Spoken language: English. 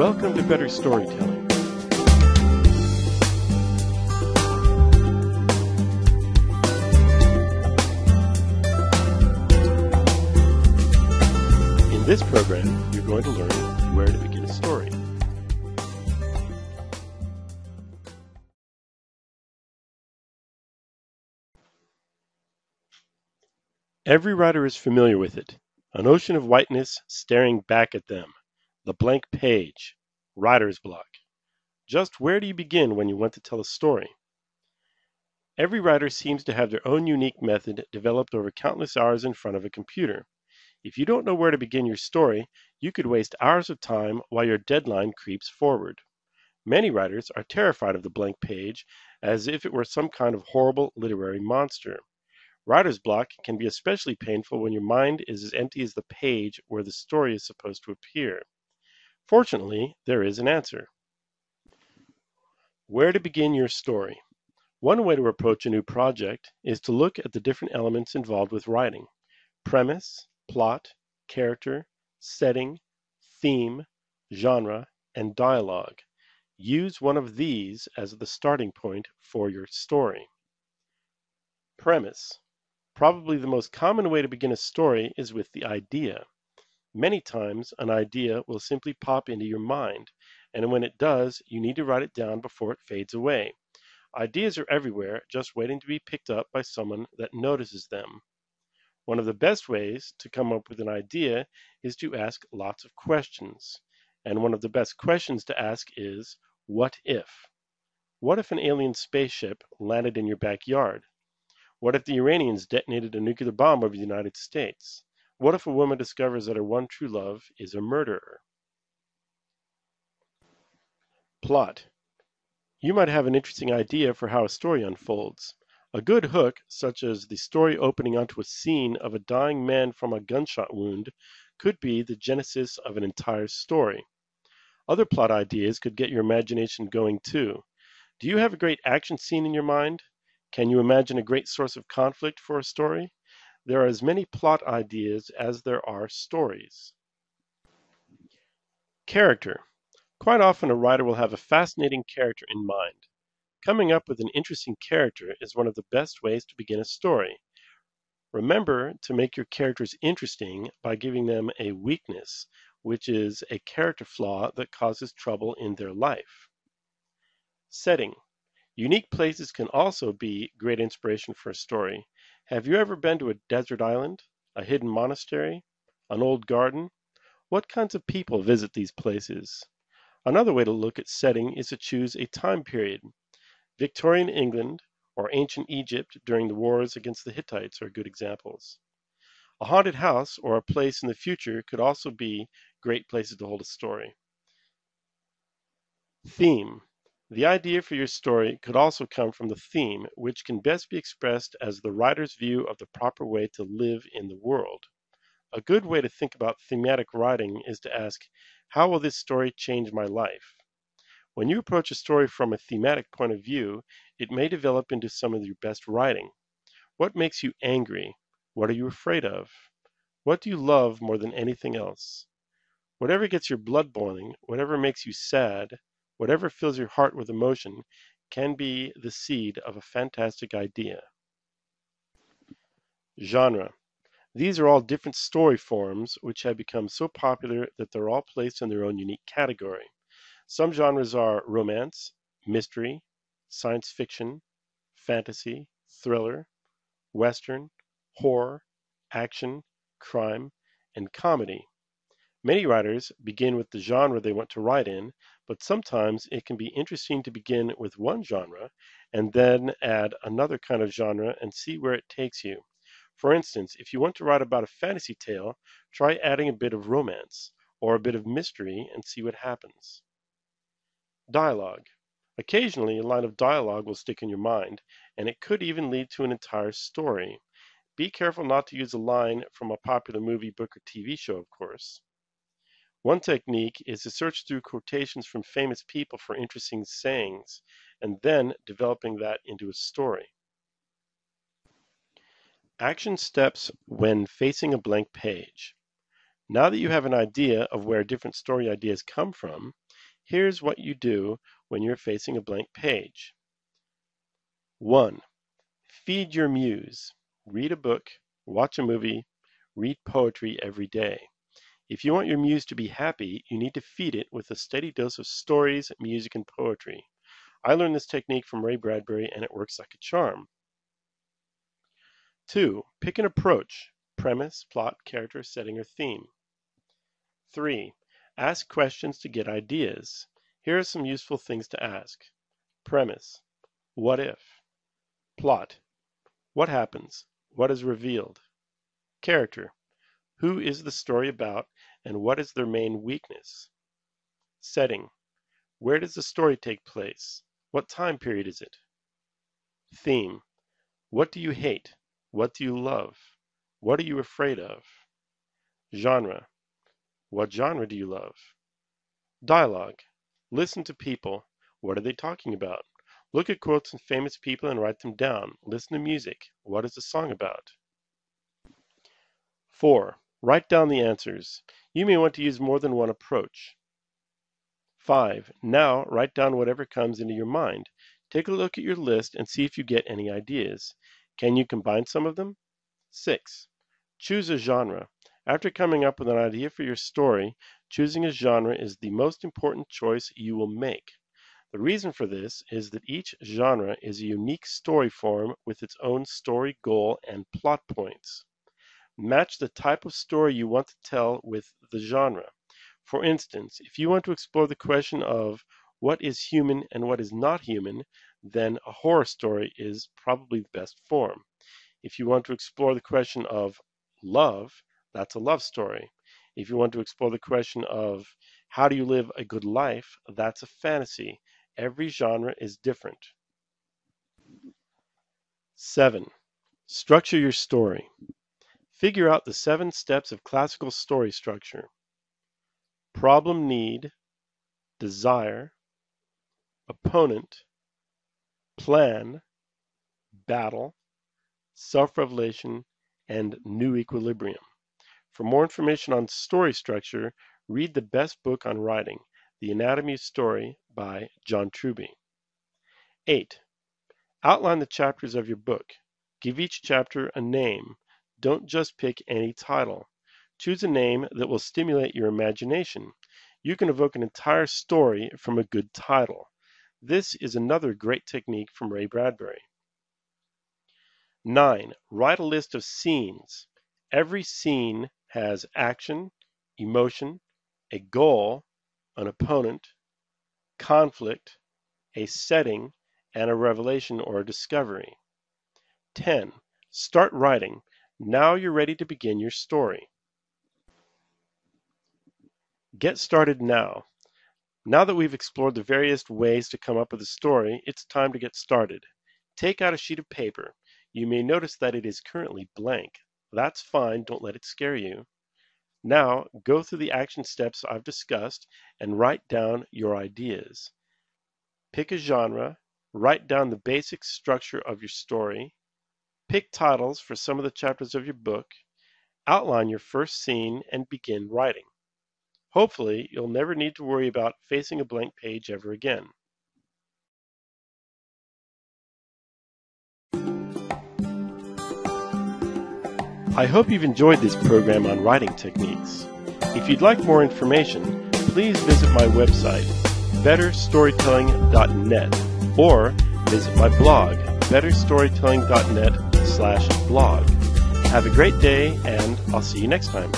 Welcome to Better Storytelling. In this program, you're going to learn where to begin a story. Every writer is familiar with it. An ocean of whiteness staring back at them. The blank page. Writer's block. Just where do you begin when you want to tell a story? Every writer seems to have their own unique method developed over countless hours in front of a computer. If you don't know where to begin your story, you could waste hours of time while your deadline creeps forward. Many writers are terrified of the blank page as if it were some kind of horrible literary monster. Writer's block can be especially painful when your mind is as empty as the page where the story is supposed to appear. Fortunately, there is an answer. Where to begin your story? One way to approach a new project is to look at the different elements involved with writing: premise, plot, character, setting, theme, genre, and dialogue. Use one of these as the starting point for your story. Premise. Probably the most common way to begin a story is with the idea. Many times, an idea will simply pop into your mind, and when it does, you need to write it down before it fades away. Ideas are everywhere, just waiting to be picked up by someone that notices them. One of the best ways to come up with an idea is to ask lots of questions. And one of the best questions to ask is, what if? What if an alien spaceship landed in your backyard? What if the Iranians detonated a nuclear bomb over the United States? What if a woman discovers that her one true love is a murderer? Plot. You might have an interesting idea for how a story unfolds. A good hook, such as the story opening onto a scene of a dying man from a gunshot wound, could be the genesis of an entire story. Other plot ideas could get your imagination going too. Do you have a great action scene in your mind? Can you imagine a great source of conflict for a story? There are as many plot ideas as there are stories. Character. Quite often a writer will have a fascinating character in mind. Coming up with an interesting character is one of the best ways to begin a story. Remember to make your characters interesting by giving them a weakness, which is a character flaw that causes trouble in their life. Setting. Unique places can also be great inspiration for a story. Have you ever been to a desert island, a hidden monastery, an old garden? What kinds of people visit these places? Another way to look at setting is to choose a time period. Victorian England or ancient Egypt during the wars against the Hittites are good examples. A haunted house or a place in the future could also be great places to hold a story. Theme. The idea for your story could also come from the theme, which can best be expressed as the writer's view of the proper way to live in the world. A good way to think about thematic writing is to ask, how will this story change my life? When you approach a story from a thematic point of view, it may develop into some of your best writing. What makes you angry? What are you afraid of? What do you love more than anything else? Whatever gets your blood boiling, whatever makes you sad, whatever fills your heart with emotion, can be the seed of a fantastic idea. Genre. These are all different story forms which have become so popular that they're all placed in their own unique category. Some genres are romance, mystery, science fiction, fantasy, thriller, western, horror, action, crime, and comedy. Many writers begin with the genre they want to write in, but sometimes it can be interesting to begin with one genre and then add another kind of genre and see where it takes you. For instance, if you want to write about a fantasy tale, try adding a bit of romance or a bit of mystery and see what happens. Dialogue. Occasionally, a line of dialogue will stick in your mind, and it could even lead to an entire story. Be careful not to use a line from a popular movie, book, or TV show, of course. One technique is to search through quotations from famous people for interesting sayings, and then developing that into a story. Action steps when facing a blank page. Now that you have an idea of where different story ideas come from, Here's what you do when you're facing a blank page. 1. Feed your muse. Read a book, watch a movie, read poetry every day. If you want your muse to be happy, you need to feed it with a steady dose of stories, music, and poetry. I learned this technique from Ray Bradbury, and it works like a charm. 2. Pick an approach: premise, plot, character, setting, or theme. 3. Ask questions to get ideas. Here are some useful things to ask. Premise: what if? Plot: what happens? What is revealed? Character: who is the story about and what is their main weakness? Setting: where does the story take place? What time period is it? Theme: what do you hate? What do you love? What are you afraid of? Genre: what genre do you love? Dialogue: listen to people. What are they talking about? Look at quotes from famous people and write them down. Listen to music. What is the song about? 4. Write down the answers. You may want to use more than one approach. 5. Now write down whatever comes into your mind. Take a look at your list and see if you get any ideas. Can you combine some of them? 6. Choose a genre. After coming up with an idea for your story, choosing a genre is the most important choice you will make. The reason for this is that each genre is a unique story form with its own story goal and plot points. Match the type of story you want to tell with the genre. For instance, if you want to explore the question of what is human and what is not human, then a horror story is probably the best form. If you want to explore the question of love, that's a love story. If you want to explore the question of how do you live a good life, that's a fantasy. Every genre is different. 7. Structure your story. Figure out the 7 steps of classical story structure. Problem, need, desire, opponent, plan, battle, self-revelation, and new equilibrium. For more information on story structure, read the best book on writing, The Anatomy of Story by John Truby. 8. Outline the chapters of your book. Give each chapter a name. Don't just pick any title. Choose a name that will stimulate your imagination. You can evoke an entire story from a good title. This is another great technique from Ray Bradbury. 9. Write a list of scenes. Every scene has action, emotion, a goal, an opponent, conflict, a setting, and a revelation or a discovery. 10. Start writing. Now you're ready to begin your story. Get started now. Now that we've explored the various ways to come up with a story, it's time to get started. Take out a sheet of paper. You may notice that it is currently blank. That's fine, don't let it scare you. Now, go through the action steps I've discussed and write down your ideas. Pick a genre, write down the basic structure of your story, pick titles for some of the chapters of your book, outline your first scene, and begin writing. Hopefully, you'll never need to worry about facing a blank page ever again. I hope you've enjoyed this program on writing techniques. If you'd like more information, please visit my website, betterstorytelling.net, or visit my blog, betterstorytelling.net/blog. Have a great day, and I'll see you next time.